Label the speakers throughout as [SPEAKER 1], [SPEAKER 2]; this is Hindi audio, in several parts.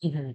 [SPEAKER 1] हम्म।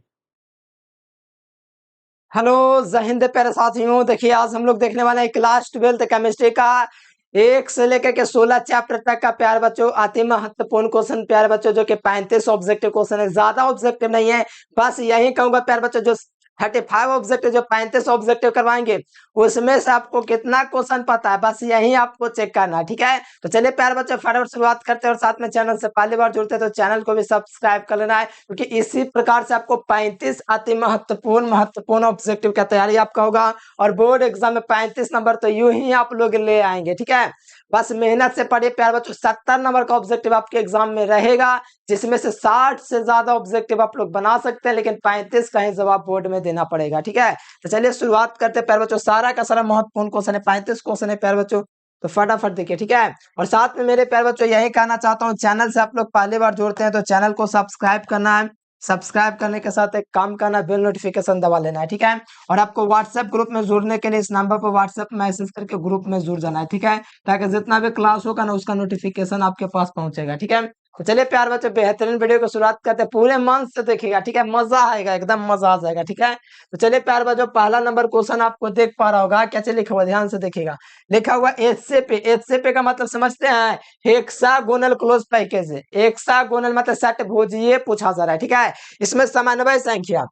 [SPEAKER 1] हेलो, जय हिंद प्यारे साथियों। देखिए आज हम लोग देखने वाले हैं क्लास 12 केमिस्ट्री का 1 से लेकर के 16 चैप्टर तक का प्यारे बच्चों अति महत्वपूर्ण क्वेश्चन प्यारे बच्चों, जो कि 35 ऑब्जेक्टिव क्वेश्चन है। ज्यादा ऑब्जेक्टिव नहीं है, बस यही कहूंगा प्यारे बच्चों, जो 35 ऑब्जेक्टिव, जो 35 ऑब्जेक्टिव करवाएंगे उसमें से आपको कितना क्वेश्चन पता है, बस यही आपको चेक करना है। ठीक है, तो चलिए प्यारे बच्चों फटाफट शुरुआत करते हैं। और साथ में चैनल से पहली बार जुड़ते हैं तो चैनल को भी सब्सक्राइब कर लेना है, क्योंकि इसी प्रकार से आपको 35 अति महत्वपूर्ण ऑब्जेक्टिव का तैयारी आपका होगा। और बोर्ड एग्जाम में 35 नंबर तो यूं ही आप लोग ले आएंगे। ठीक है, बस मेहनत से पढ़िए प्यारे बच्चों। 70 नंबर का ऑब्जेक्टिव आपके एग्जाम में रहेगा, जिसमें से 60 से ज्यादा ऑब्जेक्टिव आप लोग बना सकते हैं, लेकिन 35 का ही जवाब बोर्ड में देना पड़ेगा। ठीक है, तो चलिए शुरुआत करते हैं प्यारे बच्चों। सारा का सारा महत्वपूर्ण क्वेश्चन है, 35 क्वेश्चन है प्यारे बच्चों, तो फटाफट देखिए। ठीक है, और साथ में मेरे प्यारे बच्चों यही कहना चाहता हूँ, चैनल से आप लोग पहली बार जुड़ते हैं तो चैनल को सब्सक्राइब करना है। सब्सक्राइब करने के साथ एक काम करना, बेल नोटिफिकेशन दबा लेना है। ठीक है, और आपको व्हाट्सएप ग्रुप में जुड़ने के लिए इस नंबर पर व्हाट्सएप मैसेज करके ग्रुप में जुड़ जाना है। ठीक है, ताकि जितना भी क्लास होगा ना उसका नोटिफिकेशन आपके पास पहुंचेगा। ठीक है, तो चलिए प्यार बच्चों बेहतरीन वीडियो को शुरुआत करते हैं। पूरे मन से देखिएगा, ठीक है, मजा आएगा, एकदम मजा आ जाएगा। ठीक है, तो चलिए प्यार बच्चों पहला नंबर क्वेश्चन आपको देख पा रहा होगा, कैसे लिखा हुआ ध्यान से देखिएगा। लिखा हुआ एच से पे का मतलब समझते हैं, हेक्सागोनल क्लोज पैकेज है। हेक्सागोनल मतलब षटभुजीय पूछा जा रहा है। ठीक है, इसमें समन्वय संख्या,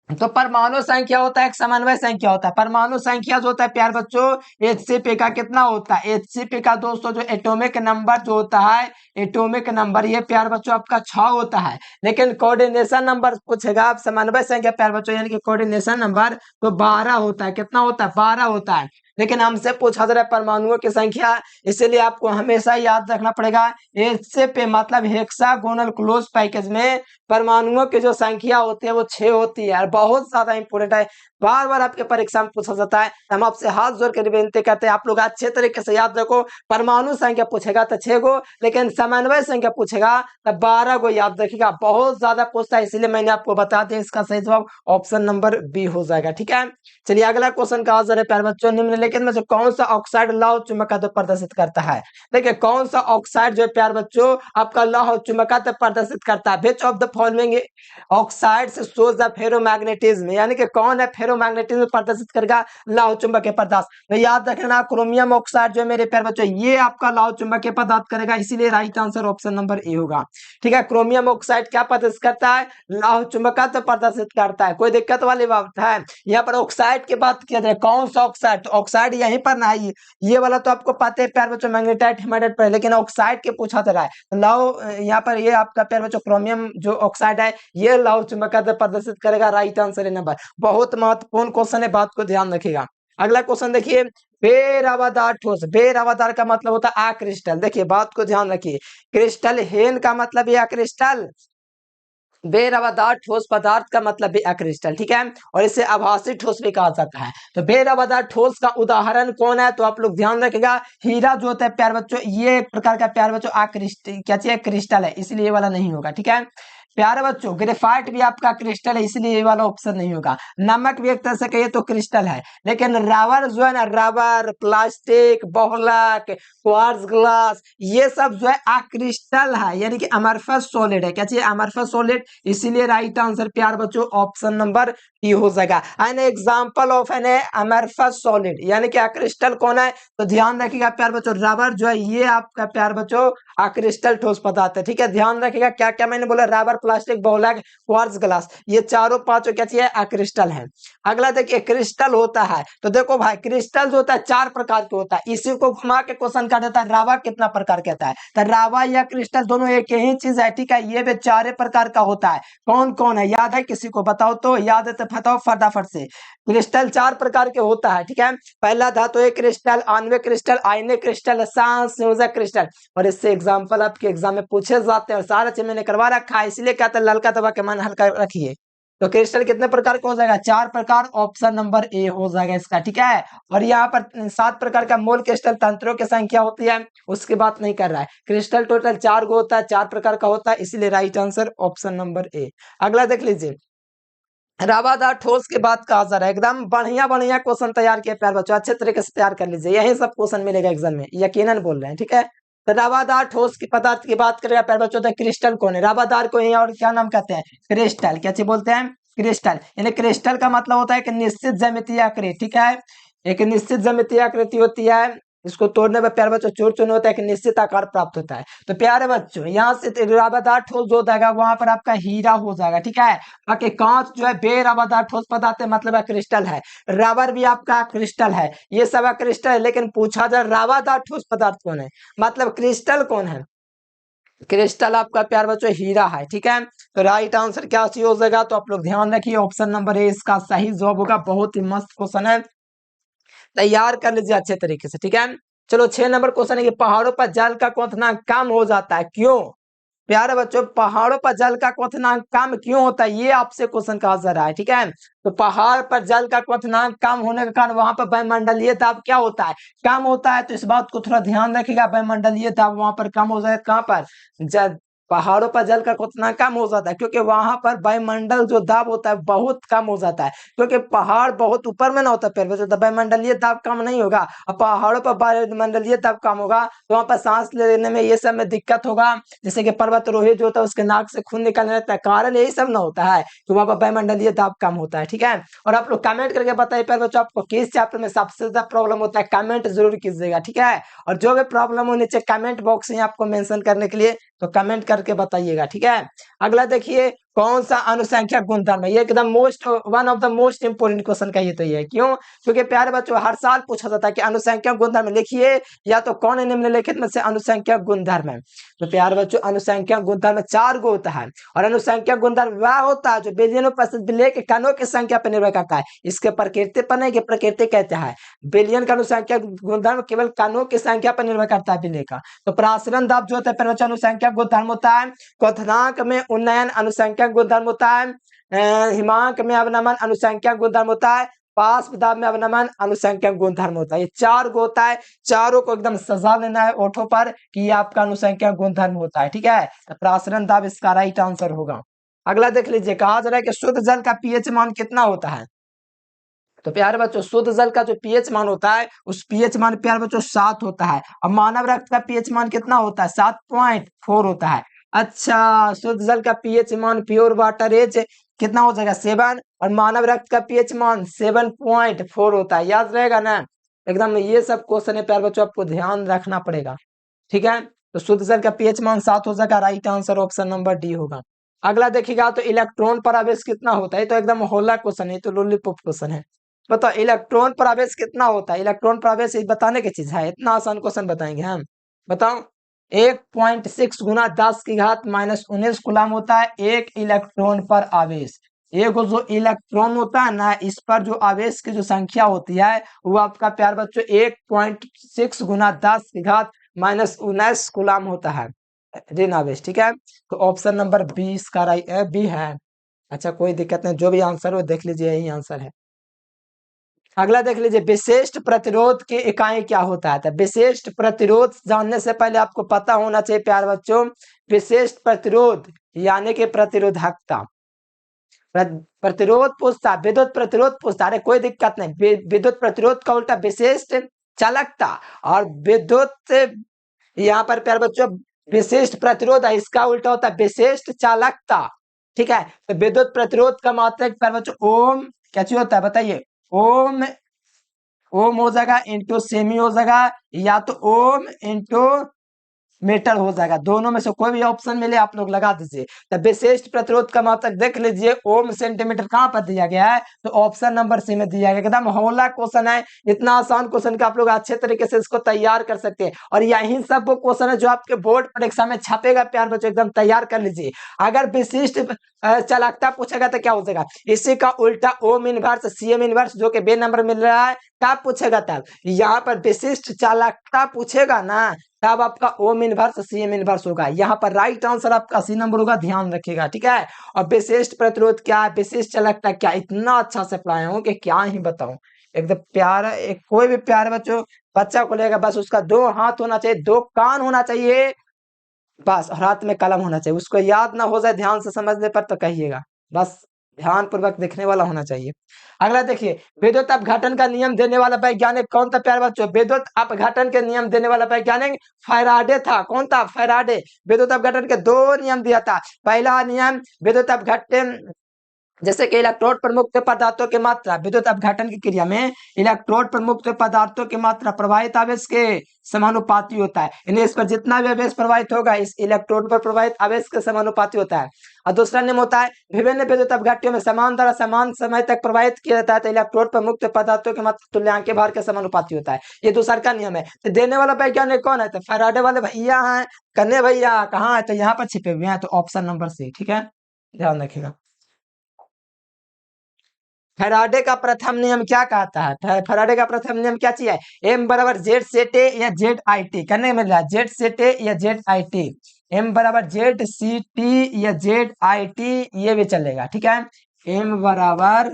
[SPEAKER 1] तो परमाणु संख्या होता है, एक समन्वय संख्या होता है। परमाणु संख्या जो होता है प्यार बच्चों एचसीपी का कितना होता है, एचसीपी का दोस्तों जो एटॉमिक नंबर जो होता है, एटॉमिक नंबर ये प्यार बच्चों आपका 6 होता है। लेकिन कोऑर्डिनेशन नंबर पूछेगा आप, समन्वय संख्या प्यार बच्चों यानी कि कोऑर्डिनेशन नंबर तो 12 होता है। कितना होता है, 12 होता है। लेकिन हमसे पूछा जा रहा है परमाणुओं की संख्या, इसलिए आपको हमेशा याद रखना पड़ेगा एच से पे मतलब हेक्सागोनल क्लोज पैकेज में परमाणुओं की जो संख्या होती है वो 6 होती है। और बहुत ज्यादा इंपॉर्टेंट है, बार बार आपके परीक्षा में पूछा जाता है। हम आपसे हाथ जोड़ कर विनती करते हैं, आप लोग अच्छे तरीके से याद रखो। परमाणु संख्या पूछेगा तो 6 गो, लेकिन समन्वय संख्या पूछेगा तो 12 गो याद रखिएगा। बहुत ज्यादा पूछता है, इसलिए मैंने आपको बता दिया, इसका सही जवाब ऑप्शन नंबर बी हो जाएगा। ठीक है, चलिए अगला क्वेश्चन का आंसर है प्यारे बच्चों, निम्नलिखित में से कौन सा ऑक्साइड लौह चुंबकत्व प्रदर्शित करता है। देखिए कौन सा ऑक्साइड जो है प्यार बच्चों आपका लौह चुंबकत्व प्रदर्शित करता है। Which of the following oxide से शोज द फेरोमैग्नेटिज्म, यानी कि कौन है फेरोमैग्नेटिज्म प्रदर्शित करेगा, लौह चुंबकीय पदार्थ। तो याद रखना क्रोमियम ऑक्साइड जो है मेरे प्यारे बच्चों ये आपका लौह चुंबकीय पदार्थ करेगा, इसीलिए right answer option number A होगा। ठीक है, क्रोमियम ऑक्साइड क्या प्रदर्शित करता है, लौह चुंबकत्व प्रदर्शित करता है। कोई दिक्कत वाली बात है, यहाँ पर ऑक्साइड की बात किया जाए, कौन सा ऑक्साइड, तो ऑक्साइड यहीं पर ना है, ये वाला तो आपको पता है प्यार बच्चों मैग्नेटाइट हेमाटाइट पर, लेकिन ऑक्साइड के पूछा जा रहा है। लौह यहाँ पर ये आपका प्यार बच्चों क्रोमियम जो ऑक्साइड है ये लौह चुंबकत्व प्रदर्शित करेगा, राइट आंसर है नंबर। बहुत महत्वपूर्ण क्वेश्चन है, बात को ध्यान रखिएगा। अगला क्वेश्चन देखिए, बेरवादार ठोस, बेरवादार का मतलब होता है अक्रिस्टल। देखिए बात को ध्यान रखिए, क्रिस्टल हेन का मतलब यह क्रिस्टल, बेरवादार ठोस पदार्थ का मतलब भी अक्रिस्टल। ठीक है, और इसे आभासी ठोस भी कहा जाता है। तो बेरवादार ठोस का उदाहरण कौन है, तो आप लोग ध्यान रखिएगा, हीरा जो होता है प्यार बच्चों ये एक प्रकार का प्यार बच्चों अक्रिस्टल क्या चाहिए, क्रिस्टल है, इसलिए ये वाला नहीं होगा। ठीक है, प्यारे बच्चों ग्रेफाइट भी आपका क्रिस्टल है, इसलिए ये वाला ऑप्शन नहीं होगा। नमक भी एक तरह से कहिए तो क्रिस्टल है, लेकिन रबर जो है ना, रबर, प्लास्टिक, बहुलक, क्वार्ट्ज ग्लास, ये सब जो है अक्रिस्टल है, यानी कि अमरफस सॉलिड है। क्या चाहिए, अमरफस सॉलिड, इसीलिए राइट आंसर प्यार बच्चों ऑप्शन नंबर ई हो जाएगा। An example of an amorphous solid यानी कि अक्रिस्टल कौन है, तो ध्यान रखिएगा प्यार बच्चों, रबर जो है ये आपका प्यार बच्चों अक्रिस्टल ठोस पदार्थ है। ठीक है, ध्यान रखिएगा क्या क्या मैंने बोला, रबर, प्लास्टिक, बहुलक, क्वार्ट्ज ग्लास, ये चारों पांचों क्या चाहिए, अक्रिस्टल है। अगला देखिए क्रिस्टल होता है, तो देखो भाई क्रिस्टल जो होता है 4 प्रकार के होता है, इसी को घुमा के क्वेश्चन कर देता है रावा कितना प्रकार के होता है, तो रावा या क्रिस्टल दोनों एक ही चीज है। ठीक है, ये भी 4 प्रकार का होता है। कौन कौन है, याद है किसी को, बताओ तो, याद है तो बताओ फटाफट से। क्रिस्टल 4 प्रकार के होता है। ठीक है, पहला धातु क्रिस्टल, आणविक क्रिस्टल, आयनिक क्रिस्टल, संयोजक क्रिस्टल। और इससे एग्जाम्पल आपके एग्जाम में पूछे जाते हैं, और सारा चीज मैंने करवा रखा है, इसलिए कहते हैं ललका दबा के मन हल्का रखिए। तो क्रिस्टल कितने प्रकार का हो जाएगा, 4 प्रकार, ऑप्शन नंबर ए हो जाएगा इसका। ठीक है, और यहाँ पर 7 प्रकार का मोल क्रिस्टल तंत्रों की संख्या होती है, उसकी बात नहीं कर रहा है। क्रिस्टल टोटल 4 गो होता है, 4 प्रकार का होता है, इसलिए right answer option number A. अगला देख लीजिए, रवादार ठोस की बात कहा जा रहा है, एकदम बढ़िया बढ़िया क्वेश्चन तैयार किया प्यार बच्चों, अच्छे तरीके से तैयार कर लीजिए, यही सब क्वेश्चन मिलेगा एग्जाम में, यकीनन बोल रहे हैं। ठीक है, तो रवादार ठोस की पदार्थ की बात करेगा प्यारे बच्चों, तो क्रिस्टल कौन है? रवादार को ही और क्या नाम कहते हैं? क्रिस्टल। क्या चीज बोलते हैं? क्रिस्टल। यानी क्रिस्टल का मतलब होता है कि निश्चित ज्यामितीय आकृति, ठीक है, एक निश्चित ज्यामितीय आकृति होती है, इसको तोड़ने पर प्यारे बच्चों चूर चूर होता है कि निश्चित आकार प्राप्त होता है। तो प्यारे बच्चों यहाँ से रवादार ठोस जो हो जाएगा वहां पर आपका हीरा हो जाएगा, ठीक है। बाकी कांच जो है बेरवादार ठोस पदार्थ है, मतलब है क्रिस्टल है। रबर भी आपका क्रिस्टल है, ये सब क्रिस्टल है। लेकिन पूछा जाए रवादार ठोस पदार्थ कौन है, मतलब क्रिस्टल कौन है? क्रिस्टल आपका प्यार बच्चों हीरा है, ठीक है। तो राइट आंसर क्या हो जाएगा? तो आप लोग ध्यान रखिए, ऑप्शन नंबर ए इसका सही जवाब होगा। बहुत ही मस्त क्वेश्चन है, तैयार कर लीजिए अच्छे तरीके से, ठीक है। चलो 6 नंबर क्वेश्चन है कि पहाड़ों पर जल का क्वथनांक कम हो जाता है, क्यों? प्यारे बच्चों पहाड़ों पर जल का क्वथनांक कम क्यों होता है, ये आपसे क्वेश्चन कहा जा रहा है, ठीक है। तो पहाड़ पर जल का क्वथनांक कम होने के कारण वहां पर वायुमंडलीय दाब क्या होता है? कम होता है। तो इस बात को थोड़ा ध्यान रखिएगा, वायुमंडलीय दाब वहां पर कम हो जाए, कहां पर? जल, पहाड़ों पर जल का क्वथनांक कम हो जाता है क्योंकि वहां पर वायुमंडल जो दाब होता है बहुत कम हो जाता है, क्योंकि पहाड़ बहुत ऊपर में ना होता है, तो वायुमंडलीय दाब कम नहीं होगा। अब पहाड़ों पर वायुमंडलीय दाब कम होगा तो वहां पर सांस लेने में ये सब में दिक्कत होगा। जैसे कि पर्वतारोही जो होता है उसके नाक से खून निकलने लगता है, कारण यही सब ना होता है कि वहां पर वायुमंडलीय दाब कम होता है, ठीक है। और आप लोग कमेंट करके बताइए प्यारे बच्चों आपको किस चैप्टर में सबसे ज्यादा प्रॉब्लम होता है, कमेंट जरूर कीजिएगा, ठीक है। और जो भी प्रॉब्लम हो नीचे कमेंट बॉक्स में आपको मेंशन करने के लिए, तो कमेंट करके बताइएगा, ठीक है। अगला देखिए, कौन सा अनुसंख्यक गुणधर्म है? ये एकदम one of the most important question का ये तो ये है, क्यों? क्योंकि प्यारे बच्चों हर साल पूछा जाता है कि अनुसंख्यक गुणधर्म लिखिए, या तो कौन निम्नलिखित में से अनुसंख्यक गुणधर्म है? तो प्यारे बच्चों अनुसंख्यक गुणधर्म 4 गो होता है, और अनुसंख्यक गुणधर्म वह होता है जो बिलियन उपस्थित विलेय के कणों की संख्या पर निर्भर करता है, इसके प्रकृति पर नहीं, कि प्रकृति कहते हैं बिलियन का अनुसंख्यक गुणधर्म केवल कणों की संख्या पर निर्भर करता है विलेय का। तो प्रासरण दाब जो होता है प्यारे बच्चों अनुसंख्यक गुणधर्म होता है। क्वथनांक में उन्नयन अनुसंख्यक गुणधर्म होता है। हिमांक में अवनमन अनुसंख्यक गुणधर्म होता है। पास दाब में अवनमन अनुसंख्यक गुणधर्म होता है। ये 4 गो होता है, चारों को एकदम सजा लेना है ओठों पर कि ये आपका अनुसंख्यक गुणधर्म होता है, ठीक है। तो प्रासरण दाब इसका राइट आंसर होगा। अगला देख लीजिए, कहा जा रहा है कि शुद्ध जल का पीएच मान कितना होता है? तो प्यारे बच्चों शुद्ध जल का जो पीएच मान होता है उस पीएच मान प्यारे बच्चों 7 होता है। अब मानव रक्त का पीएच मान कितना होता है? 7.4 होता है। अच्छा, शुद्ध जल का पीएच मान प्योर वाटर एज कितना हो जाएगा? 7, और मानव रक्त का पीएच मान 7.4 होता है, याद रहेगा ना एकदम। ये सब क्वेश्चन है प्यारे बच्चों, आपको ध्यान रखना पड़ेगा, ठीक है। तो शुद्ध जल का पीएच मान 7 हो जाएगा, right answer option number D होगा। अगला देखिएगा, तो इलेक्ट्रॉन पर आवेश कितना होता है? तो एकदम होला क्वेश्चन है, तो लॉलीपॉप क्वेश्चन है। बताओ इलेक्ट्रॉन पर आवेश कितना होता है? इलेक्ट्रॉन पर आवेश बताने की चीज है, इतना आसान क्वेश्चन बताएंगे हम। बताओ 1.6 गुना 10 की घात -19 कूलम होता है एक इलेक्ट्रॉन पर आवेश। एक जो इलेक्ट्रॉन होता है ना, इस पर जो आवेश की जो संख्या होती है वो आपका प्यार बच्चों 1.6 गुना 10 की घात -19 कूलम होता है ऋण आवेश, ठीक है। तो ऑप्शन नंबर 20 का राइट बी है। अच्छा कोई दिक्कत नहीं, जो भी आंसर हो देख लीजिए, यही आंसर है। अगला देख लीजिए, विशिष्ट प्रतिरोध की इकाई क्या होता है? तो विशिष्ट प्रतिरोध जानने से पहले आपको पता होना चाहिए प्यार बच्चों, विशिष्ट प्रतिरोध यानी कि प्रतिरोधकता। प्रतिरोध पूछता, विद्युत प्रतिरोध पूछता, अरे कोई दिक्कत नहीं, विद्युत प्रतिरोध का उल्टा विशिष्ट चालकता, और विद्युत यहाँ पर प्यार बच्चों विशिष्ट प्रतिरोध है, इसका उल्टा होता है विशिष्ट चालकता, ठीक है। तो विद्युत प्रतिरोध का मात्रक प्यार बच्चों ओम क्या चीज होता है बताइए? ओम, ओम हो जाएगा इंटू सेमी हो जाएगा, या तो ओम इंटू मीटर हो जाएगा, दोनों में से कोई भी ऑप्शन मिले आप लोग लगा दीजिए। तो विशिष्ट प्रतिरोध का मात्रक देख लीजिए, ओम सेंटीमीटर कहां पर दिया गया है? तो ऑप्शन नंबर सी में दिया गया, एकदम होला क्वेश्चन है, इतना आसान क्वेश्चन का आप लोग अच्छे तरीके से इसको तैयार कर सकते हैं। और यही सब वो क्वेश्चन है जो आपके बोर्ड परीक्षा में छपेगा प्यार बच्चों, एकदम तैयार कर लीजिए। अगर विशिष्ट चालकता पूछेगा तो क्या हो जाएगा? इसी का उल्टा ओम इनवर्स सीएम इनवर्स जो कि बे नंबर मिल रहा है, तब पूछेगा, तब यहाँ पर विशिष्ट चालकता पूछेगा ना, तब आपका ओम इनवर्स सीएम इनवर्स होगा। यहाँ पर राइट आंसर आपका सी नंबर होगा, ध्यान रखिएगा, ठीक है। और विशिष्ट प्रतिरोध क्या है, विशिष्ट चालकता क्या, इतना अच्छा से पढ़ाया हूँ कि क्या ही बताऊं। एकदम प्यारा, एक कोई भी प्यारे बच्चों बच्चा को लेगा, बस उसका 2 हाथ होना चाहिए, 2 कान होना चाहिए, बस, और हाथ में कलम होना चाहिए, उसको याद ना हो जाए ध्यान से समझने पर तो कहिएगा, बस ध्यान पूर्वक देखने वाला होना चाहिए। अगला देखिए, विद्युत अपघटन का नियम देने वाला वैज्ञानिक कौन था प्यारे बच्चों? विद्युत अपघटन के नियम देने वाला वैज्ञानिक फैराडे था। कौन था? फैराडे। विद्युत अपघटन के दो नियम दिया था। पहला नियम, विद्युत अपघटन जैसे कि इलेक्ट्रोड पर मुक्त पदार्थों की मात्रा, विद्युत अपघटन की क्रिया में इलेक्ट्रोड पर मुक्त पदार्थों की मात्रा प्रवाहित आवेश के समानुपाती होता है। यानी इस पर जितना भी आवेश प्रवाहित होगा इस इलेक्ट्रोड पर प्रवाहित आवेश के समानुपाती होता है। और दूसरा नियम होता है, विभिन्न विद्युत अपघट्यों में समान धारा समान समय तक प्रवाहित किया जाता है तो इलेक्ट्रोड पर मुक्त पदार्थों की मात्रा तुल्यांक भार के समानुपाती होता है। ये दूसरा का नियम है। तो देने वाला वैज्ञानिक कौन है? तो फैराडे वाले भैया हैं। कन्ने भैया कहाँ है? तो यहाँ पर छिपे हुए हैं। तो ऑप्शन नंबर सी, ठीक है, ध्यान रखिएगा। फैराडे का प्रथम नियम क्या कहता है? फैराडे का प्रथम नियम क्या चाहिए? एम बराबर जेड सेट ए या जेड आई टी। करने में जेड सेट ए या जेड आई टी। एम बराबर जेड सी टी या जेड आई टी, ये भी चलेगा, ठीक है। एम बराबर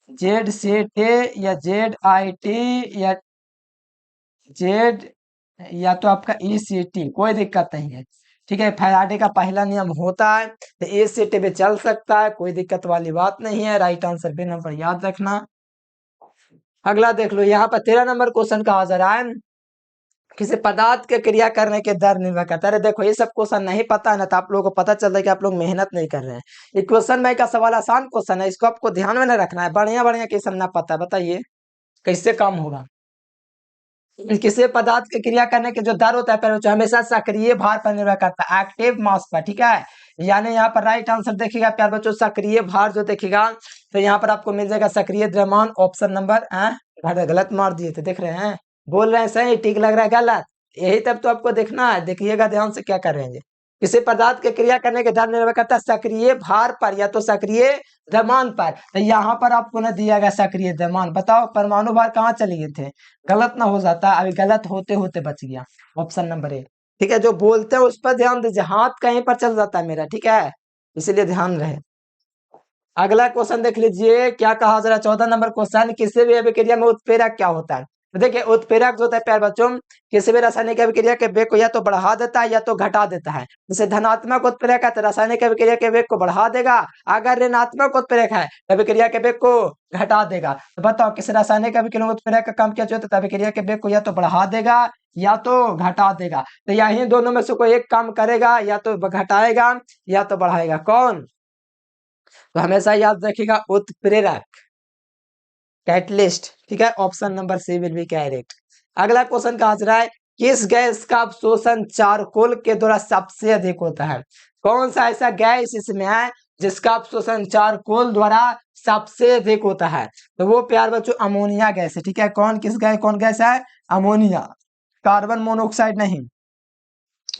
[SPEAKER 1] जेड सेट ए या जेड आई टी या जेड या तो आपका ई सी टी, कोई दिक्कत नहीं है, ठीक है। फैराडे का पहला नियम होता है तो ए से टी भी चल सकता है, कोई दिक्कत वाली बात नहीं है। राइट आंसर बी नंबर याद रखना। अगला देख लो, यहाँ पर 13 नंबर क्वेश्चन कहा जा रहा है, किसी पदार्थ के क्रिया करने के दर निर्भर करता है। अरे देखो, ये सब क्वेश्चन नहीं पता है ना तो आप लोगों को पता चल रहा है कि आप लोग मेहनत नहीं कर रहे हैं। ये क्वेश्चन बैंक का सवाल आसान क्वेश्चन है, इसको आपको ध्यान में नहीं रखना है। बढ़िया बढ़िया क्वेश्चन ना पता है, बताइए कैसे काम होगा। किसी पदार्थ की क्रिया करने के जो दर होता है पहले जो हमेशा सक्रिय भार पर निर्भर करता है, एक्टिव मास पर, ठीक है। यानी यहाँ पर राइट आंसर देखिएगा प्यार बच्चों, सक्रिय भार जो देखिएगा तो यहाँ पर आपको मिल जाएगा सक्रिय द्रव्यमान, ऑप्शन नंबर गलत मार दिए थे, देख रहे हैं, बोल रहे हैं सही, ठीक लग रहा है गलत। यही तब तो आपको देखना है, देखिएगा ध्यान से क्या कर रहे हैं। किसी पदार्थ के क्रिया करने के दर निर्भर करता है सक्रिय भार पर या तो सक्रिय द्रव्यमान पर। तो यहाँ पर आपको ना दिया गया सक्रिय द्रव्यमान। बताओ परमाणु भार कहाँ चले गए थे? गलत ना हो जाता, अभी गलत होते होते बच गया। ऑप्शन नंबर ए, ठीक है। जो बोलते हैं उस पर ध्यान दीजिए, हाथ कहीं पर चल जाता है मेरा, ठीक है, इसलिए ध्यान रहे। अगला क्वेश्चन देख लीजिए क्या कहा जरा, 14 नंबर क्वेश्चन, किसी भी अभिक्रिया में उत्प्रेरक क्या होता है? तो देखिए उत्प्रेरक जो होता है प्यार बच्चों, किसी भी रासायनिक अभिक्रिया के वेग को या तो बढ़ा देता है या तो घटा देता है। जैसे धनात्मक उत्प्रेरक है तो रासायनिक अभिक्रिया के वेग को बढ़ा देगा, अगर ऋणात्मक उत्प्रेरक है तो अभिक्रिया के वेग को घटा देगा। तो बताओ किसी रासायनिक अभिक्रिया में उत्प्रेरक का काम क्या होता है? अभिक्रिया के वेग को या तो बढ़ा देगा या तो घटा देगा। तो यही दोनों में से कोई एक काम करेगा, या तो घटाएगा या तो बढ़ाएगा। कौन? तो हमेशा याद रखिएगा उत्प्रेरक, कैटलिस्ट, ठीक है। Option number C will be correct. अगला क्वेश्चन कहा जा रहा है, किस गैस का अवशोषण चारकोल के द्वारा सबसे अधिक होता है? कौन सा ऐसा गैस इसमें है जिसका अवशोषण चारकोल द्वारा सबसे अधिक होता है? तो वो प्यार बच्चों अमोनिया गैस है, ठीक है। कौन गैस है? अमोनिया, कार्बन मोनोऑक्साइड नहीं।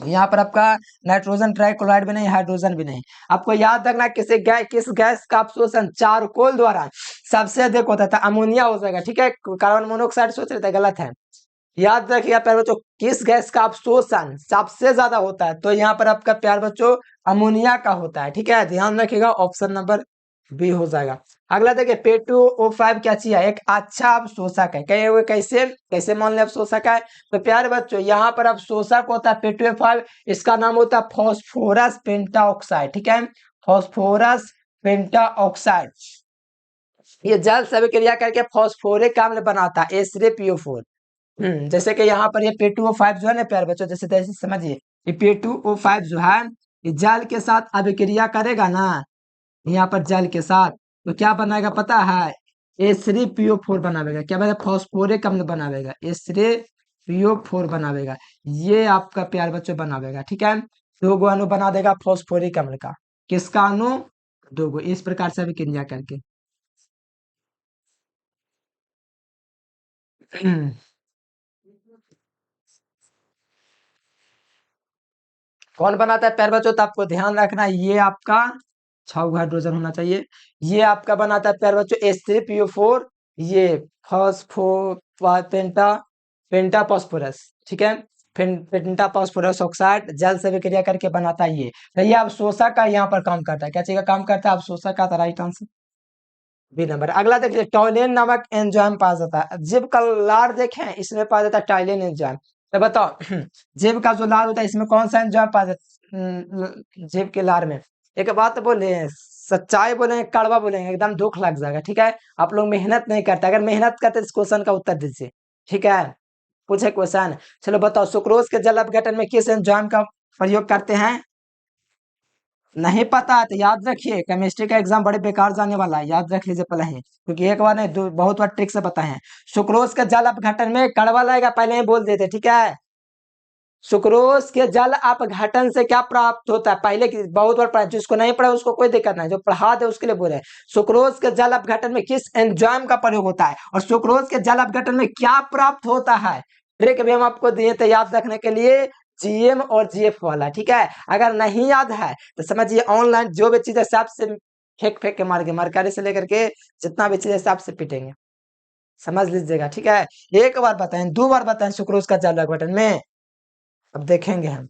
[SPEAKER 1] यहाँ पर आपका नाइट्रोजन ट्राइक्लोराइड भी नहीं, हाइड्रोजन भी नहीं। आपको याद रखना किस गैस का अवशोषण चारकोल द्वारा सबसे अधिक होता था? अमोनिया हो जाएगा, ठीक है। कार्बन मोनोऑक्साइड सोच रहे थे, गलत है। याद रखिएगा प्यार बच्चों, किस गैस का अवशोषण सबसे ज्यादा होता है? तो यहाँ पर आपका प्यार बच्चों अमोनिया का होता है, ठीक है। ध्यान रखिएगा, ऑप्शन नंबर बी हो जाएगा। अगला देखिए P2O5 क्या चीज है? एक अच्छा अवशोषक है। कैसे कैसे मान ले अवशोषक है? तो प्यारे बच्चों यहाँ पर अवशोषक होता है P2O5, इसका नाम होता है फॉस्फोरस पेंटाऑक्साइड, ठीक है, फॉस्फोरस पेंटाऑक्साइड। ये जल से अभिक्रिया करके फॉस्फोरिक अम्ल बनाता है H3PO4। जैसे कि यहाँ पर ये P2O5 जो है ना प्यारे बच्चों, जैसे जैसे समझिए, ये P2O5 जो है ये जल के साथ अभिक्रिया करेगा ना, यहाँ पर जल के साथ, तो क्या बनाएगा पता है? H3PO4 बनावेगा। क्या बनाएगा? फॉस्फोरिक अम्ल बनावेगा, H3PO4 बनावेगा। ये आपका प्यार बच्चों बनावेगा, ठीक है। दो गो अणु बना देगा फॉस्फोरिक अम्ल का। किसका अणु? दो गो, इस प्रकार से अभिक्रिया करके। कौन बनाता है प्यार बच्चों? तो आपको ध्यान रखना, ये आपका 6 हाइड्रोजन होना चाहिए। ये आपका बनाता है प्यार बच्चों H3PO4, ये फॉस्फो पेंटा पेंटा फॉस्फोरस, ठीक है। पेंटा फॉस्फोरस ऑक्साइड जल से विक्रिया करके बनाता है ये। तो ये अवशोषक का यहाँ पर काम करता है। क्या चीज का काम करता है? अवशोषक का। Right answer B number. अगला देखिए, टॉयलिन नामक एंजाइम पाया जाता है। जीव का लार देखें, इसमें पाया जाता है टाइलिन एंजाइम। तो बताओ जीव का जो लार होता है इसमें कौन सा एंजाइम पाया जाता है? जीव के लार में एक बात बोले, सच्चाई बोलेंगे कड़वा बोलेंगे एकदम दुख लग जाएगा। ठीक है, आप लोग मेहनत नहीं करते, अगर मेहनत करते इस क्वेश्चन का उत्तर दीजिए। ठीक है, पूछे क्वेश्चन, चलो बताओ सुक्रोज के जल अपघटन में किस एंजाइम का प्रयोग करते हैं? नहीं पता है तो याद रखिए, केमिस्ट्री का एग्जाम बड़े बेकार जाने वाला है, याद रख लीजिए पहले ही, क्योंकि एक बार नहीं बहुत बार ट्रिक से पता है। सुक्रोज के जल अपघटन में कड़वा लगेगा, पहले ही बोल देते। ठीक है, सुक्रोज के जल अपघटन से क्या प्राप्त होता है, पहले की बहुत बार पढ़ा, जिसको नहीं पढ़ा उसको कोई दिक्कत नहीं, जो पढ़ा दे उसके लिए बोले। सुक्रोज के जल अपघटन में किस एंजाइम का प्रयोग होता है, और सुक्रोज के जल अपघटन में क्या प्राप्त होता है? ट्रिक भी हम आपको दिए थे याद रखने के लिए, जीएम और जीएफ वाला। ठीक है, अगर नहीं याद है तो समझिए ऑनलाइन जो भी चीज है सबसे फेंक फेंक के मार के, मरकरी से लेकर के जितना भी चीज है सबसे पिटेंगे, समझ लीजिएगा। ठीक है, एक बार बताएं, दो बार बताएं सुक्रोज का जल अपघटन में, अब देखेंगे हम।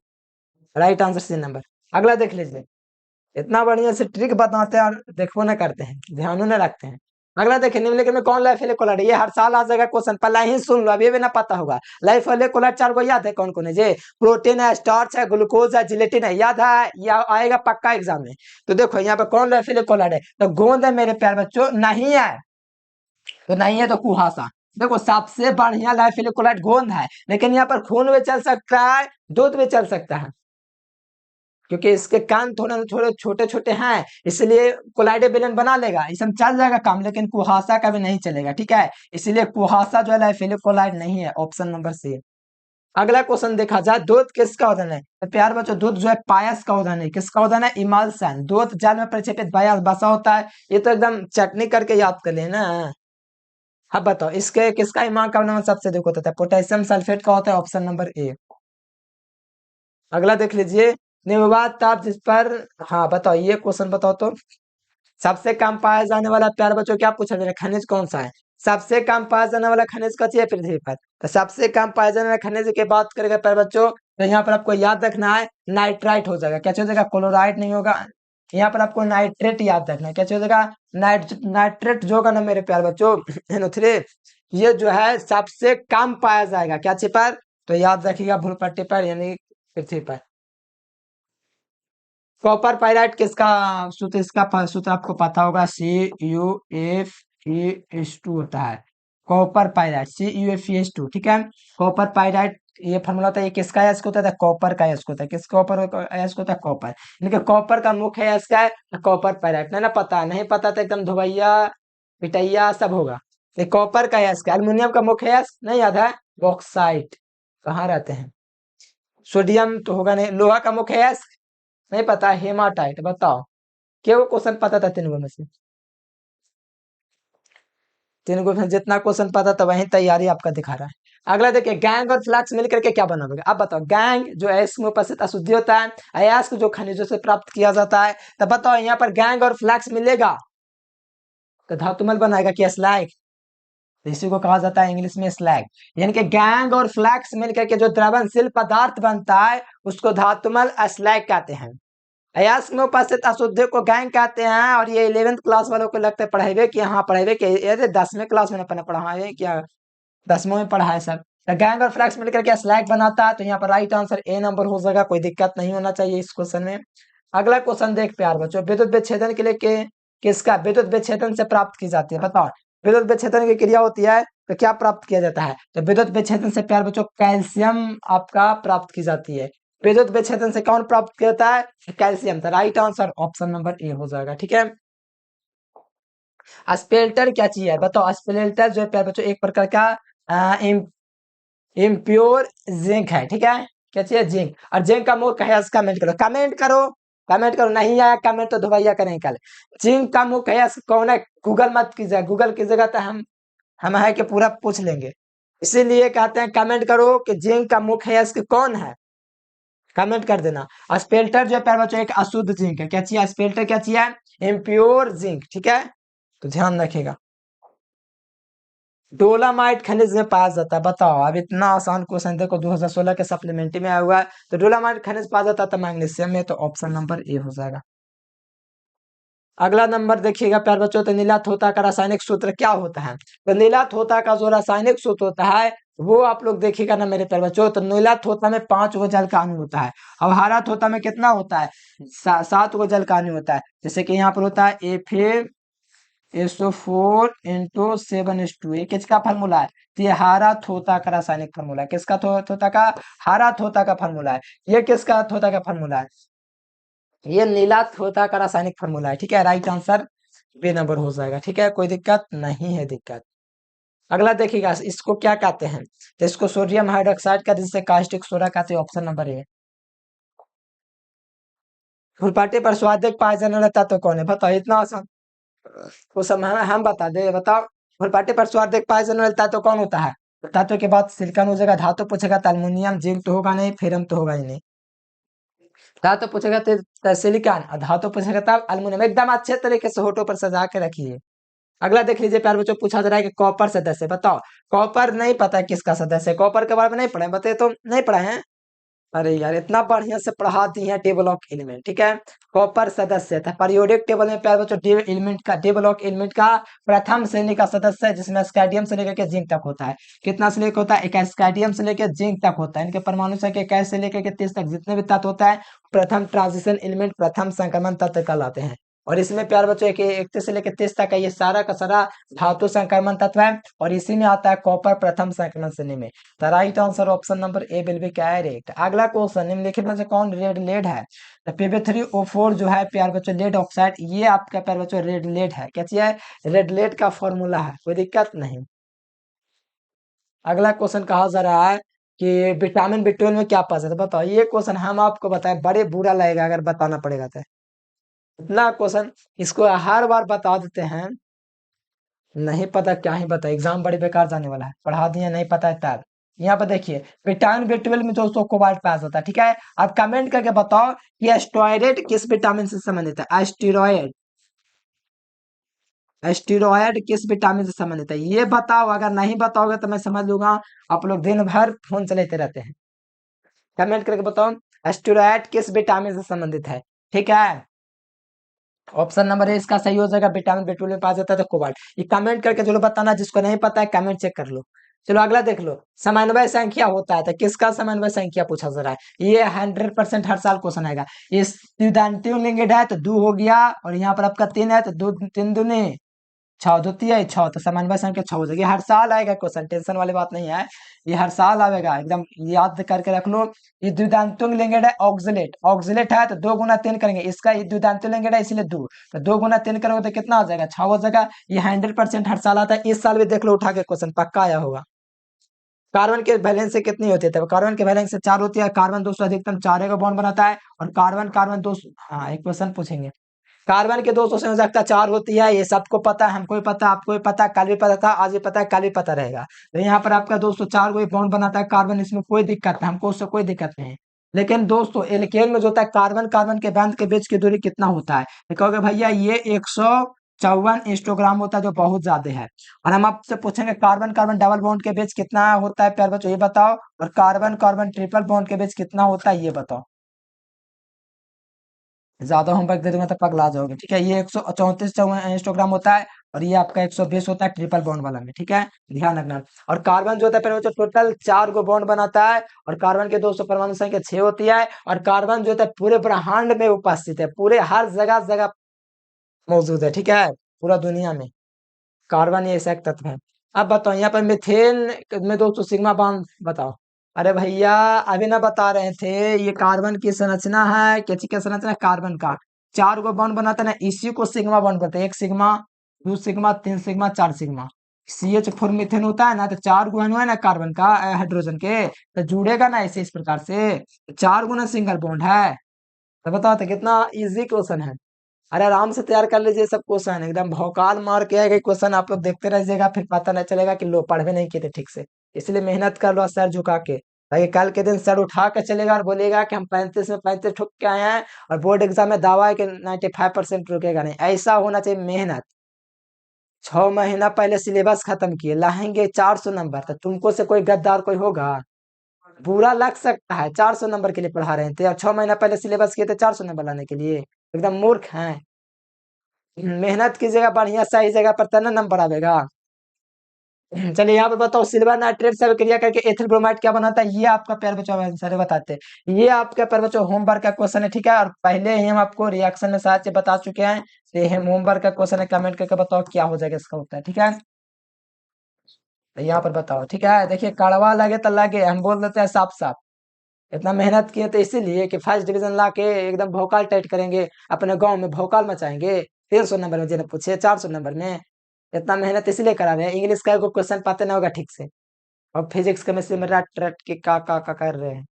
[SPEAKER 1] Right answer C number. अगला देख लीजिए, इतना बढ़िया से ट्रिक बताते हैं और देखो ना करते हैं, ध्यान न रखते हैं। अगला देखिए, निम्नलिखित में कौन लाइफ कोलाइड, ये हर साल आ जाएगा क्वेश्चन, पहले ही सुन लो, अब ये भी ना पता होगा। लाइफ कोलाइड चार को याद है कौन कौन है? जे प्रोटीन है, स्टार्च है, ग्लूकोज है, जिलेटिन है, याद है, या आएगा पक्का एग्जाम में। तो देखो यहाँ पे कौन लाइफ कोलाइड है, तो गोंद है मेरे प्यार बच्चों, नहीं है तो नहीं है तो कुहासा। देखो सबसे बढ़िया लाइफ कोलाइड गोंद है, लेकिन यहाँ पर खून भी चल सकता है, दूध भी चल सकता है, क्योंकि इसके कान थोड़े थोड़े छोटे छोटे हैं, इसलिए कोलाइडेबेलन बना लेगा, इसमें चल जाएगा काम, लेकिन कुहासा का भी नहीं चलेगा। ठीक है, इसलिए कुहासा जो है कोलाइड नहीं है, ऑप्शन नंबर सी। अगला क्वेश्चन देखा जाए, दूध किसका उदाहरण है? तो प्यार बच्चों दूध जो है पायस का उदाहरण है, किसका उदाहरण है? इमल्सन, दूध जल में प्रक्षेपित बसा होता है, ये तो एकदम चटनी करके याद कर लेना। अब बताओ इसके किसका इमाम का नाम सबसे अधिक होता है? पोटेशियम सल्फेट का होता है, ऑप्शन नंबर ए। अगला देख लीजिए, निर्वात ताप जिस पर, हाँ बताओ ये क्वेश्चन बताओ तो, सबसे कम पाया जाने वाला प्यार बच्चों क्या पूछा जा रहा है, खनिज कौन सा है? सबसे कम पाया जाने वाला खनिज कौन है पृथ्वी पर? तो सबसे कम पाया जाने वाला खनिज की बात करेगा प्यार बच्चों, तो यहाँ पर आपको याद रखना है नाइट्राइट हो जाएगा। क्या हो जाएगा? क्लोराइड नहीं होगा, यहाँ पर आपको नाइट्रेट याद रखना है। क्या हो जाएगा? नाइट्रेट जो होगा ना मेरे प्यार बच्चों NO3, ये जो है सबसे कम पाया जाएगा क्या चीज पर? तो याद रखिएगा भूल पट्टी पर, यानी पृथ्वी पर। कॉपर पाइराइट किसका सूत्र, इसका सूत्र आपको पता होगा, CuFeS2 होता है। Copper pyrite CuFeS2। ठीक है, कॉपर पाइराइट ये फॉर्मूला होता है, ये किसका अयस्क होता है? कॉपर का अयस्क होता है। किस कॉपर का अयस्क होता है? कॉपर। इनके कॉपर का मुख्य अयस्क क्या है? Copper pyrite. नहीं ना पता, नहीं पता तो एकदम धोबैया पिटैया सब होगा। ये कॉपर का अयस्क है। एल्यूमिनियम का मुख्य अयस्क नहीं याद है? बॉक्साइट। कहाँ रहते हैं? सोडियम तो होगा नहीं। लोहा का मुख्य अयस्क नहीं पता, हेमाटाइट। बताओ क्यों क्वेश्चन पता था तीन गो में से? तीन गो में जितना क्वेश्चन पता था वही तैयारी आपका दिखा रहा है। अगला देखिए, गैंग और फ्लक्स मिलकर के क्या बनाओगे? अब बताओ, गैंग जो अयस्क में उपस्थित अशुद्धि होता है, अयस्क जो खनिजों से प्राप्त किया जाता है, तो बताओ यहाँ पर गैंग और फ्लक्स मिलेगा तो धातुमल बनाएगा क्या? स्लैग। तो इसी को कहा जाता है इंग्लिश में स्लैग। यानी कि गैंग और फ्लक्स मिलकर के जो द्रवनशील पदार्थ बनता है उसको धातुमल स्लैग कहते हैं। अयस्क में उपस्थित अशुद्धि को गैंग कहते हैं, और ये 11th क्लास वालों को लगता है पढ़ेबे कि हाँ पढ़ेबे कि ये 10वें क्लास में अपना पढ़ा है क्या? 10वें में पढ़ा है सर। तो गैंग और फ्लक्स मिलकर के स्लैग बनाता है, तो यहाँ पर राइट आंसर ए नंबर हो जाएगा, कोई दिक्कत नहीं होना चाहिए इस क्वेश्चन में। अगला क्वेश्चन देख प्यार बच्चों, विद्युत विच्छेदन के लिए किसका विद्युत विच्छेदन से प्राप्त की जाती है? बताओ विद्युत विच्छेदन की क्रिया होती है तो क्या प्राप्त किया जाता है? तो विद्युत विच्छेदन से प्यार बच्चों कैल्शियम आपका प्राप्त की जाती है। विद्युत विच्छेदन से कौन प्राप्त किया जाता है? कैल्शियम। तो right answer option number A हो जाएगा। ठीक है, स्पेल्टर क्या चीज है? बताओ स्पेल्टर जो है प्यार बच्चों एक प्रकार का इम्प्योर जिंक है। ठीक है, क्या चीज है? जिंक। और जिंक का मुख्य है, कमेंट करो, कमेंट करो, कमेंट करो। नहीं आया कमेंट तो धोबैया करेंगे कल। जिंक का मुख्य है कौन है? गूगल मत कीजिए, गूगल की जगह तो हम है कि पूरा पूछ लेंगे, इसीलिए कहते हैं कमेंट करो कि जिंक का मुख्य है कौन है, कमेंट कर देना। स्पेल्टर जो है प्यारे बच्चों एक अशुद्ध जिंक है। क्या चाहिए? स्पेल्टर क्या चाहिए? Impure zinc. ठीक है, तो ध्यान रखिएगा। डोलामाइट खनिज में पाया जाता है। बताओ, अब इतना आसान क्वेश्चन देखो 2016 के सप्लीमेंट्री में आया हुआ है। तो डोलामाइट खनिज पाया जाता है मैग्नीशियम में, तो ऑप्शन नंबर ए हो जाएगा। अगला नंबर देखिएगा प्यार बच्चों, तो नीला थोथा का रासायनिक सूत्र क्या होता है? तो नीला थोथा का जो रासायनिक सूत्र होता है वो आप लोग देखिएगा ना मेरे प्यारे बच्चों। तो नीला तोता में 5 गो जल का अणु होता है, और हरा तोता में कितना होता है? 7 गो जल का अणु होता है। जैसे कि यहाँ पर होता है Fe4 into 7 ये किसका फार्मूला है? तो ये हरा तोता का रासायनिक फार्मूला है। किसका तोता का? हरा तोता का फार्मूला है। ये किसका तोता का फार्मूला है? ये नीला तोता का रासायनिक फार्मूला है। ठीक है, राइट आंसर बी नंबर हो जाएगा। ठीक है, कोई दिक्कत नहीं है दिक्कत। अगला देखिएगा, इसको क्या कहते हैं? तो इसको सोडियम हाइड्रोक्साइड का, जिससे कास्टिक सोडा कहते हैं। Option number A. फुलपाटी पर स्वादिष्ट पाए जाने वाला तत्व कौन है? बताओ, इतना आसान वो सब हम बता दे। बताओ, फुलपाटी पर स्वादिष्ट पाए जाने वाला तत्व कौन होता है? तत्व के बाद सिलिकॉन हो जाएगा, धातु पूछेगा तो एल्युमिनियम, जिंक तो होगा नहीं, फेरम तो होगा ही नहीं। धातु पूछेगा तो सिलिकॉन, और धातु पूछेगा तब एल्युमिनियम। एकदम अच्छे तरीके से होठों पर सजा के रखिए। अगला देख लीजिए प्यारे बच्चों, पूछा जा रहा है कि कॉपर सदस्य बताओ। कॉपर नहीं पता है किसका सदस्य है? कॉपर के बारे में नहीं पढ़े? बताए तो नहीं पढ़े हैं। अरे यार, इतना बढ़िया से पढ़ा दी है टेबल ऑफ एलिमेंट। ठीक है, कॉपर सदस्य था पीरियोडिक टेबल में प्यारे बच्चों। एलिमेंट का टेबल ऑफ एलिमेंट का प्रथम श्रेणी का सदस्य है, जिसमें स्कैंडियम से लेकर के जिंक तक होता है। कितना से लेकर होता है? 21 स्कैंडियम से लेकर जिंक तक होता है। इनके परमाणु संख्या 21 से लेकर के 30 तक जितने भी तत्व होता है, प्रथम ट्रांजिशन एलिमेंट, प्रथम संक्रमण तत्व कहलाते हैं। और इसमें प्यारे बच्चों एक 31 से लेकर 30 तक का ये सारा का सारा धातु संक्रमण तत्व है, और इसी में आता है कॉपर प्रथम संक्रमण श्रेणी में। तो right answer option number A will be correct. अगला क्वेश्चन, निम्नलिखित में से कौन रेड लेड है? तो Pb3O4 जो है प्यार बच्चों लेड ऑक्साइड, ये आपका प्यार बच्चों रेड लेड है। क्या चीज है? रेड लेड का फॉर्मूला है, कोई दिक्कत नहीं। अगला क्वेश्चन कहा जा रहा है कि विटामिन B12 में क्या पाया जाता है? बताओ, ये क्वेश्चन हम आपको बताए, बड़े बुरा लगेगा अगर बताना पड़ेगा तो। इतना क्वेश्चन इसको हर बार बता देते हैं, नहीं पता क्या ही बता। एग्जाम बड़े बेकार जाने वाला है, पढ़ा दिए नहीं पता है तब। यहाँ पर देखिए, विटामिन B12 में दोस्तों कोबाल्ट पाया जाता है। ठीक है, आप कमेंट करके बताओ कि एस्टेरॉयड किस विटामिन से संबंधित है? एस्टेरॉयड, एस्टेरॉयड किस विटामिन से संबंधित है? ये बताओ। अगर नहीं बताओगे तो मैं समझ लूंगा आप लोग दिन भर फोन चलाते रहते हैं। कमेंट करके बताओ, एस्टेरॉयड किस विटामिन से संबंधित है? ठीक है, ऑप्शन नंबर ए इसका सही हो जाएगा। विटामिन B12 में पाया जाता है तो कोबाल्ट। ये कमेंट करके जरूर बताना, जिसको नहीं पता है कमेंट चेक कर लो। चलो अगला देख लो, समन्वय संख्या होता है तो किसका समन्वय संख्या पूछा जा रहा है? ये 100% हर साल क्वेश्चन आएगा। इस द्विदांतियों लिंगेड है तो 2 हो गया, और यहाँ पर आपका 3 है तो 2 3 दूनी 6, द्वितीय 6, तो समन्वय संख्या 6 हो जाएगी। हर साल आएगा क्वेश्चन, टेंशन वाली बात नहीं है। ये हर साल आएगा, एकदम याद करके रख लो। ये द्विदांतुंग लिंगेड है, ऑक्सिलेट, ऑक्सिलेट है तो 2 गुना 3 करेंगे। इसका ये द्विदांतुंग लिंगेड है इसलिए 2, तो 2 गुना 3 करोगे तो कितना हो जाएगा? 6 हो जाएगा। ये 100% हर साल आता है। इस साल भी देख लो उठा के क्वेश्चन पक्का आया होगा। कार्बन के वैलेंस से कितनी होती है? तो कार्बन के वैलेंस से 4 होती है। कार्बन दोस्तों अधिकतम 4 का बॉन्ड बनाता है, और कार्बन कार्बन दोस्तों, हाँ एक क्वेश्चन पूछेंगे। कार्बन के 200 संयोजकता 4 होती है, ये सबको पता है, हमको भी पता, आपको भी पता, कल भी पता था, आज भी पता है, कल भी पता रहेगा। तो यहाँ पर आपका दोस्तों 4 को बॉन्ड बनाता है कार्बन, इसमें कोई दिक्कत नहीं, हमको उससे कोई दिक्कत नहीं। लेकिन दोस्तों एल्केन में जो होता है, कार्बन कार्बन के बंध के बीच की दूरी कितना होता है? तो कहोगे भैया ये 154 इंस्टोग्राम होता है, जो बहुत ज्यादा है। और हम आपसे पूछेंगे कार्बन कार्बन डबल बॉन्ड के बीच कितना होता है प्यार बच्चों, ये बताओ। और कार्बन कार्बन ट्रिपल बॉन्ड के बीच कितना होता है, ये बताओ। ज्यादा होमवर्क दे दूंगा तो पगला जाओगे। ठीक है, ये 134 इंस्टोग्राम होता है, और ये आपका 120 होता है ट्रिपल बॉन्ड वाला में। ठीक है, ध्यान रखना। और कार्बन जो होता है पहले टोटल 4 को बॉन्ड बनाता है, और कार्बन के 200 परमाणु संख्या 6 होती है। और कार्बन जो होता है पूरे ब्रह्मांड में उपस्थित है, पूरे हर जगह जगह मौजूद है। ठीक है, पूरा दुनिया में कार्बन ये ऐसा एक तत्व है। अब बताओ यहाँ पर मीथेन में दोस्तों सिग्मा बॉन्ड बताओ। अरे भैया, अभी ना बता रहे थे, ये कार्बन की संरचना है। क्या चीज का संरचना है? कार्बन का 4 को बॉन्ड बनाता है ना, इसी को सिग्मा बॉन्ड बोलते हैं। 1 sigma, 2 sigma, 3 sigma, 4 sigma. CH4 methane होता है ना, तो 4 गुण है ना कार्बन का, हाइड्रोजन के, तो जुड़ेगा ना ऐसे इस प्रकार से। 4 गुना सिंगल बॉन्ड है। तो बताओ तो कितना इजी क्वेश्चन है। अरे आराम से तैयार कर लीजिए सब क्वेश्चन, एकदम भौकाल मार के आएगा क्वेश्चन, आप लोग देखते रहिएगा, फिर पता नहीं चलेगा कि लो पढ़ भी नहीं किए थे ठीक से। इसलिए मेहनत कर लो सर झुका के, ताकि कल के दिन सर उठा के चलेगा और बोलेगा कि हम 35 में 35 ठोक के आए हैं, और बोर्ड एग्जाम में दावा है कि 95% रुकेगा नहीं। ऐसा होना चाहिए मेहनत। 6 महीना पहले सिलेबस खत्म किए, लाएंगे 400 नंबर, तो तुमको से कोई गद्दार कोई होगा? बुरा लग सकता है, 400 नंबर के लिए पढ़ा रहे थे, और 6 महीना पहले सिलेबस किए थे 400 नंबर लाने के लिए। एकदम मूर्ख हैं। मेहनत कीजिएगा बढ़िया, सही जगह पर तब ना नंबर आवेगा। चलिए यहाँ पे बताओ, सिल्वर नाइट्रेट से क्रिया करके एथिल ब्रोमाइड क्या बनाता है, ये आपका प्यारे बच्चों आंसर बताते हैं। ये आपका प्यारे बच्चों होमवर्क का क्वेश्चन है, ठीक है। और पहले ही हम आपको रिएक्शन में साथ से बता चुके हैं। तो ये होमवर्क का क्वेश्चन है, कमेंट करके बताओ क्या हो जाएगा इसका उत्तर, ठीक है। तो यहाँ पर बताओ, ठीक है। देखिए, कड़वा लगे तो लगे, हम बोल देते हैं साफ साफ। इतना मेहनत किए तो इसीलिए कि फर्स्ट डिवीजन ला के एकदम भौकाल टाइट करेंगे, अपने गांव में भौकाल मचाएंगे। 300 नंबर में जिन्हें पूछे 400 नंबर में, इतना मेहनत इसलिए करा रहे हैं। इंग्लिश का कोई क्वेश्चन पाते ना होगा ठीक से, और फिजिक्स केमिस्ट्री में रट रट के का कर रहे हैं।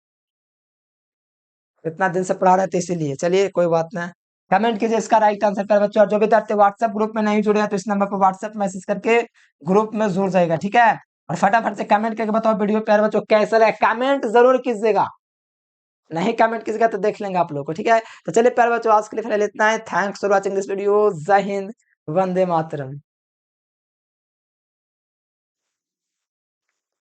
[SPEAKER 1] इतना दिन से पढ़ा रहे थे इसीलिए। चलिए कोई बात ना, कमेंट कीजिए इसका राइट आंसर कर बच्चों। और जो विद्यार्थी व्हाट्सएप ग्रुप में नहीं जुड़े हैं तो इस नंबर पर व्हाट्सएप मैसेज करके ग्रुप में जुड़ जाएगा, ठीक है। और फटाफट से कमेंट करके बताओ वीडियो प्यारे बच्चों कैसा रहा, कमेंट जरूर कीजिएगा। नहीं कमेंट कीजिएगा तो देख लेंगे आप लोग को, ठीक है। तो चलिए प्यारे बच्चों, आज के लिए फिलहाल इतना है। Thanks for watching this video. जय हिंद, वंदे मातरम।